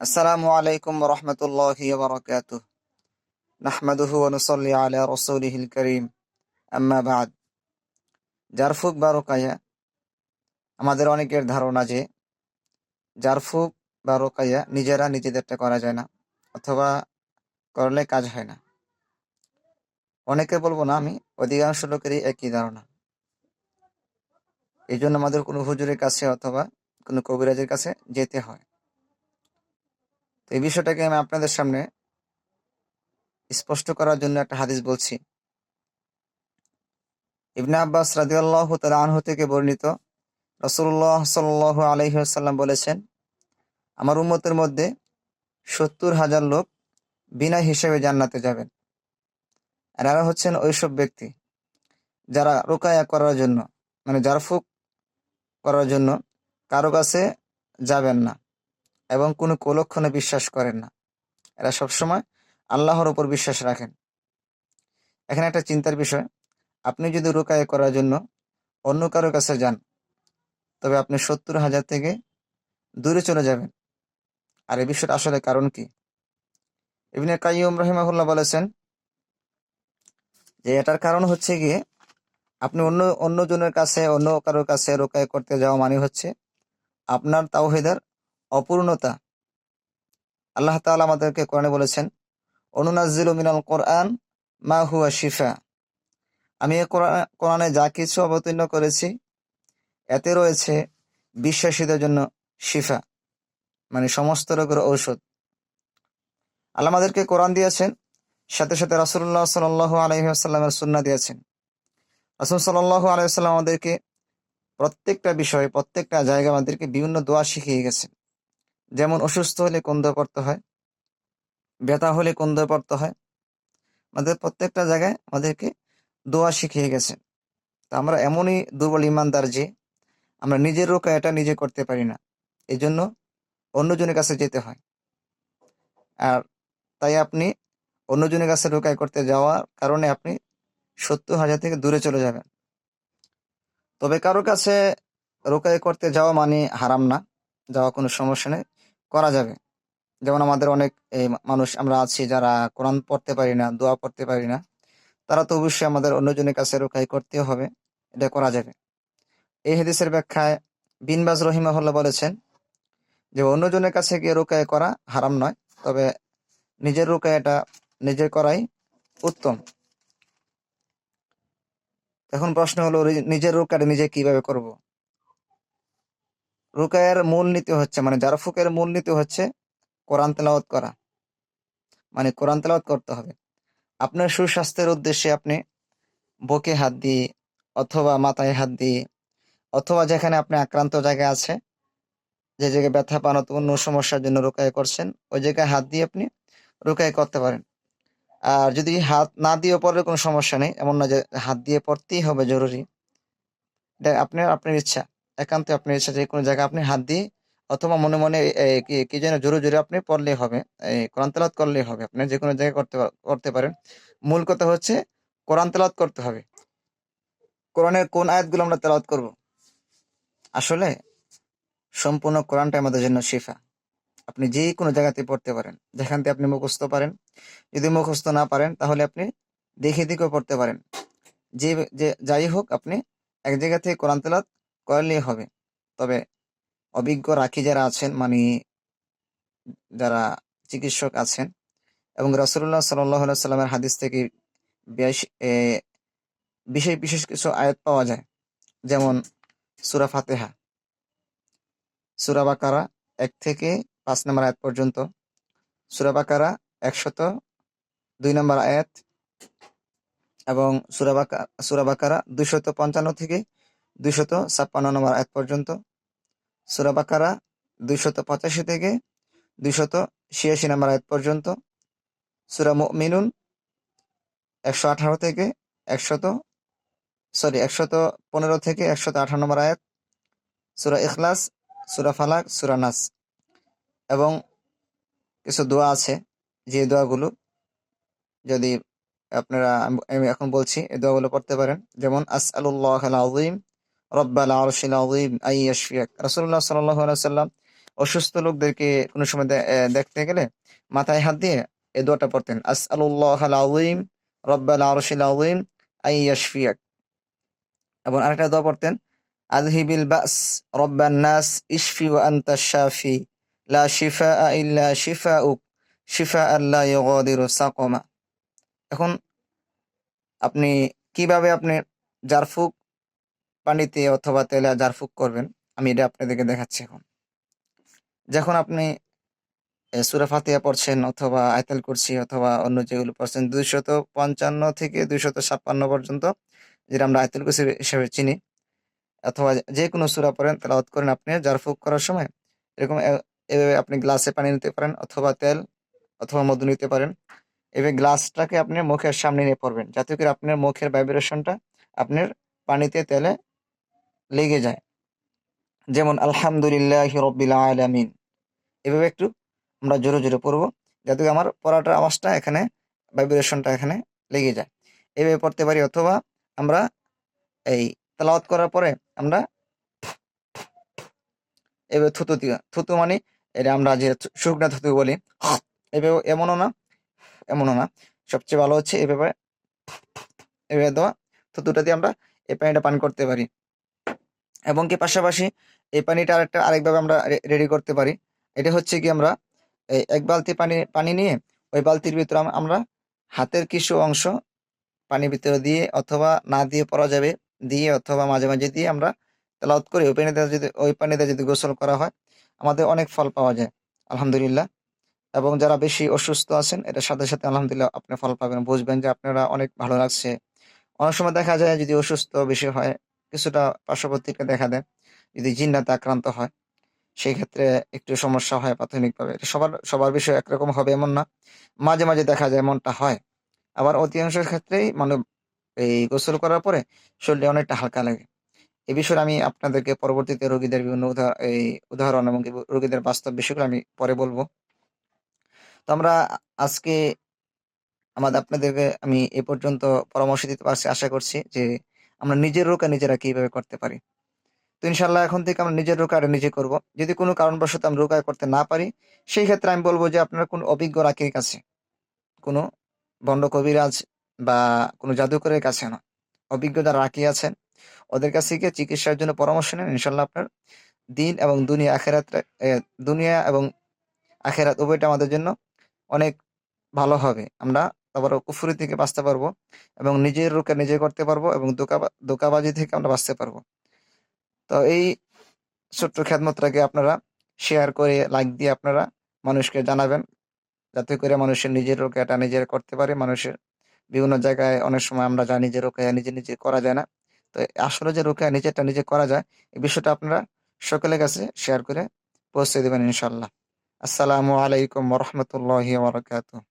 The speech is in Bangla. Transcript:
আসসালামু আলাইকুম রহমতুল্লাহি ওয়া বারাকাতুহু নাহমাদুহু ওয়া নুসাল্লি আলা রাসূলিহিল কারীম আম্মা বা'দ। জারফুক বা রোকাইয়া, আমাদের অনেকের ধারণা যে জারফুক বা রোকাইয়া নিজেরা নিজেদেরটা করা যায় না, অথবা করলে কাজ হয় না। অনেকে বলবো না আমি, অধিকাংশ লোকেরই একই ধারণা। এই জন্য আমাদের কোনো হুজুরের কাছে অথবা কোনো কবিরাজের কাছে যেতে হয়। তো এই বিষয়টাকে আমি আপনাদের সামনে স্পষ্ট করার জন্য একটা হাদিস বলছি। ইবনে আব্বাস রাদিয়াল্লাহু তাআলা আনহু থেকে বর্ণিত, রাসূলুল্লাহ সাল্লাল্লাহু আলাইহি ওয়াসাল্লাম বলেছেন, আমার উম্মতের মধ্যে ৭০,০০০ লোক বিনা হিসেবে জান্নাতে যাবেন। আর এরা হচ্ছেন ওইসব ব্যক্তি যারা রুকায়া করার জন্য, মানে জারফুক করার জন্য কারো কাছে যাবেন না এবং কোনো কুলক্ষণে বিশ্বাস করেন না। এরা সবসময় আল্লাহর উপর বিশ্বাস রাখেন। এখানে একটা চিন্তার বিষয়, আপনি যদি রুকায়া করার জন্য অন্য কারো কাছে যান, তবে আপনি ৭০,০০০ থেকে দূরে চলে যাবেন। আর এই বিষয়টা আসলে কারণ কি? ইবনে কাইয়্যিম রাহিমাহুল্লাহ বলেছেন যে এটার কারণ হচ্ছে গিয়ে, আপনি অন্যজনের কাছে, অন্য কারোর কাছে রুকায়া করতে যাওয়া মানে হচ্ছে আপনার তাওহীদের অপূর্ণতা। আল্লাহ তাআলা আমাদেরকে কোরআনে বলেছেন, অনুনাজ্জিলু মিনাল কোরআন মা হুয়া শিফা। আমি এই কোরআনে যা কিছু অবতীর্ণ করেছি এতে রয়েছে বিশ্বাসীদের জন্য শিফা, মানে সমস্ত রোগের ঔষধ। আল্লাহ আমাদেরকে কোরআন দিয়েছেন, সাথে সাথে রাসূলুল্লাহ সাল্লাল্লাহু আলাইহি ওয়াসাল্লামের সুন্নাহ দিয়েছেন। রাসূল সাল্লাল্লাহু আলাইহি ওয়াসাল্লাম আমাদেরকে প্রত্যেকটা বিষয়, প্রত্যেকটা জায়গায় আমাদেরকে বিভিন্ন দোয়া শিখিয়ে গেছেন। যেমন অসুস্থ হলে কোন দোয়া পড়তে হয়, ব্যথা হলে কোন দোয়া পড়তে হয়, আমাদের প্রত্যেকটা জায়গায় আমাদেরকে দোয়া শিখিয়ে গেছেন। তা আমরা এমনই দুর্বল ইমানদার যে আমরা নিজের রোকা এটা নিজে করতে পারি না, এই জন্য অন্যজনের কাছে যেতে হয়। আর তাই আপনি অন্যজনের কাছে রোকায় করতে যাওয়ার কারণে আপনি ৭০,০০০ থেকে দূরে চলে যাবেন। তবে কারো কাছে রোকায় করতে যাওয়া মানে হারাম না, যাওয়া কোনো সমস্যা নেই, করা যাবে। যেমন আমাদের অনেক মানুষ আমরা আছি যারা কোরআন পড়তে পারি না, দোয়া পড়তে পারি না, তারা তো অবশ্যই আমাদের অন্যজনের কাছে রুকাই করতেও হবে, এটা করা যাবে। এই হাদিসের ব্যাখ্যায় বিন বাজ রহিমাহুল্লাহ বলেছেন যে অন্যজনের কাছে গিয়ে রুকাই করা হারাম নয়, তবে নিজের রুকাইটা নিজে করাই উত্তম। এখন প্রশ্ন হলো, নিজের রুকাইটা নিজে কিভাবে করব? রুকায়ের মূল নীতি হচ্ছে, মানে জারফুকের মূল নীতি হচ্ছে কোরআন তেলাওয়াত করা, মানে কোরআন তেলাওয়াত করতে হবে। আপনার সুস্বাস্থ্যের উদ্দেশ্যে আপনি বুকে হাত দিয়ে অথবা মাথায় হাত দিয়ে, অথবা যেখানে আপনি আক্রান্ত জায়গা আছে, যে জায়গায় ব্যথা পান অথবা অন্য সমস্যার জন্য রুকায়া করছেন, ওই জায়গায় হাত দিয়ে আপনি রুকায়া করতে পারেন। আর যদি হাত না দিয়ে পড়লে কোনো সমস্যা নেই, এমন না যে হাত দিয়ে পড়তেই হবে জরুরি। এটা আপনার ইচ্ছা, একান্ত আপনার ইচ্ছা, যে কোনো জায়গায় আপনি হাত দিয়ে অথবা মনে মনে কি যেন জোরে জোরে আপনি পড়লেই হবে, কোরআন তেলাওয়াত করলেই হবে। আপনি যে কোনো জায়গায় করতে পারেন। মূল কথা হচ্ছে কোরআন তেলাওয়াত করতে হবে। কোরআনের কোন আয়াতগুলো আমরা তেলাওয়াত করব? আসলে সম্পূর্ণ কোরআনটা আমাদের জন্য শিফা। আপনি যে কোনো জায়গাতে পড়তে পারেন, যেখান থেকে আপনি মুখস্থ পারেন। যদি মুখস্থ না পারেন তাহলে আপনি দেখে দেখেও পড়তে পারেন। যে যে যাই হোক, আপনি এক জায়গা থেকে কোরআন তেলাওয়াত করলেই হবে। তবে অভিজ্ঞ রাখি যারা আছেন, মানে যারা চিকিৎসক আছেন, এবং রাসূলুল্লাহ সাল্লাল্লাহু আলাইহি সাল্লামের হাদিস থেকে বেশ বিশেষ বিশেষ কিছু আয়াত পাওয়া যায়। যেমন সূরা ফাতিহা, সূরা বাকারা ১ থেকে ৫ নম্বর আয়াত পর্যন্ত, সূরা বাকারা ১০২ নম্বর আয়াত, এবং সূরা বাকারা ২৫৫ থেকে ২৫৬ নম্বর আয়াত পর্যন্ত, সূরা বাকারা ২৮৫ থেকে ২৮৬ নম্বর আয়াত পর্যন্ত, সূরা মুমিনুন ১১৮ থেকে ১১৫ থেকে ১১৮ নম্বর আয়াত, সূরা ইখলাস, সূরা ফালাক, সূরা নাস। এবং কিছু দোয়া আছে, যে দোয়াগুলো যদি আপনারা, আমি এখন বলছি, এই দোয়াগুলো পড়তে পারেন। যেমন আসআলুল্লাহাল আযীম রব্বাল আরশিল আযীম আইয়াশফিয়াক। রাসূলুল্লাহ সাল্লাল্লাহু আলাইহি ওয়াসাল্লাম অসুস্থ লোকদেরকে কোনো সময় দেখতে গেলে মাথায় হাত দিয়ে এই দোয়াটা পড়তেন, আসআলুল্লাহাল আযীম রব্বাল আরশিল আযীম আইয়াশফিয়াক। এবং আরেকটা দোয়া পড়তেন, আযহিবিল বাস রব্বান নাস ইশফি ওয়া আনতাশ শাফি লা শিফাআ ইল্লা শিফাউক শিফাআন লা ইউগাদিরু সাকমা। এখন আপনি কিভাবে আপনি জারফুক পানিতে অথবা তেলে জারফুক করবেন, আমি এটা আপনাদেরকে দেখাচ্ছি এখন। যখন আপনি সূরা ফাতিহা পড়ছেন অথবা আয়াতুল কুরসি অথবা অন্য যেগুলো পড়ছেন 255 থেকে 256 পর্যন্ত, যেটা আমরা আয়াতুল কুরসি হিসেবে চিনি, অথবা যে কোনো সূরা পড়েন তেলাওয়াত করেন, আপনি জারফুক করার সময় এরকম এভাবে আপনি গ্লাসে পানি নিতে পারেন অথবা তেল অথবা মধু নিতে পারেন। এভাবে গ্লাসটাকে আপনি মুখের সামনে নিয়ে পড়বেন, যাতে করে আপনার মুখের ভাইব্রেশনটা আপনার পানিতে তেলে লেগে যায়। যেমন আলহামদুলিল্লাহি রাব্বিল আলামিন, এভাবে একটু আমরা জোরে জোরে পড়বো, যাতে করে আমার পড়াটার আওয়াজটা এখানে, ভাইব্রেশনটা এখানে লেগে যায়। এভাবে পড়তে পারি। অথবা আমরা এই তেলাওয়াত করার পরে আমরা এভাবে থুতু দিয়া, থুতু মানে এটা আমরা যে শুকনা থুতু বলি, এভাবে এমনও না এমনও না, সবচেয়ে ভালো হচ্ছে এভাবে এভাবে দেওয়া, থুতুটা দিয়ে আমরা এই পানিটা পান করতে পারি। এবং কি পাশাপাশি এই পানিটা আরেকভাবে আমরা রেডি করতে পারি। এটা হচ্ছে কি, আমরা এই এক বালতি পানি পানি নিয়ে ওই বালতির ভিতরে আমরা হাতের কিছু অংশ পানির ভিতরে দিয়ে অথবা না দিয়ে পড়া যাবে, দিয়ে অথবা মাঝে মাঝে দিয়ে আমরা তেলাওয়াত করি। ওই পানিতে যদি গোসল করা হয়, আমাদের অনেক ফল পাওয়া যায় আলহামদুলিল্লাহ। এবং যারা বেশি অসুস্থ আছেন, এটার সাথে সাথে আলহামদুলিল্লাহ আপনি ফল পাবেন, বুঝবেন যে আপনারা অনেক ভালো লাগছে। অনেক সময় দেখা যায় যদি অসুস্থ বেশি হয়, কিছুটা পার্শ্ববর্তীকে দেখা দেয়, যদি জিন্নাতে আক্রান্ত হয়, সেই ক্ষেত্রে একটু সমস্যা হয় প্রাথমিকভাবে। এটা সবার সবার বিষয় একরকম হবে এমন না, মাঝে মাঝে দেখা যায় এমনটা হয়। আবার অধিকাংশ ক্ষেত্রেই মানে এই গোসল করার পরে শরীরে অনেকটা হালকা লাগে। এই বিষয়ে আমি আপনাদেরকে পরবর্তীতে রোগীদের বিভিন্ন এই উদাহরণ এবং রোগীদের বাস্তব বিষয়গুলো আমি পরে বলবো। তো আমরা আজকে আপনাদেরকে আমি এ পর্যন্ত পরামর্শ দিতে পারছি, আশা করছি যে আমরা নিজের রোগা নিজেরা কিভাবে করতে পারি। তো ইনশাল্লাহ এখন থেকে আমরা নিজের রোকাটা নিজে করব। যদি কোনো কারণবশত আমি রোকায় করতে না পারি, সেই ক্ষেত্রে আমি বলবো যে আপনার কোন অভিজ্ঞ রাকির কাছে, কোনো ভণ্ড কবিরাজ বা কোনো জাদুকরের কাছে না, অভিজ্ঞ যারা রাকি আছেন ওদের কাছে গিয়ে চিকিৎসার জন্য পরামর্শ নেন। ইনশাল্লাহ আপনার দিন এবং দুনিয়া আখেরাত, দুনিয়া এবং আখেরাত উভয়টা আমাদের জন্য অনেক ভালো হবে। আমরা তারপর কুফরি থেকে বাঁচতে পারবো এবং নিজের রোকা নিজে করতে পারবো এবং দোকাবাজি থেকে আমরা বাঁচতে পারবো। তো এই ছোট্ট খেদমতটাকে আপনারা শেয়ার করে লাইক দিয়ে আপনারা মানুষকে জানাবেন, যাতে করে মানুষের নিজের রোকেয়াটা নিজের করতে পারে। মানুষের বিভিন্ন জায়গায় অনেক সময় আমরা জানি যে রোকেয়া নিজে নিজে করা যায় না, তো আসলে যে রোকেয়া নিজেরটা নিজে করা যায়, এই বিষয়টা আপনারা সকলের কাছে শেয়ার করে পৌঁছে দেবেন ইনশাল্লাহ। আসসালামু আলাইকুম ওয়া রাহমাতুল্লাহি ওয়া বারাকাতুহু।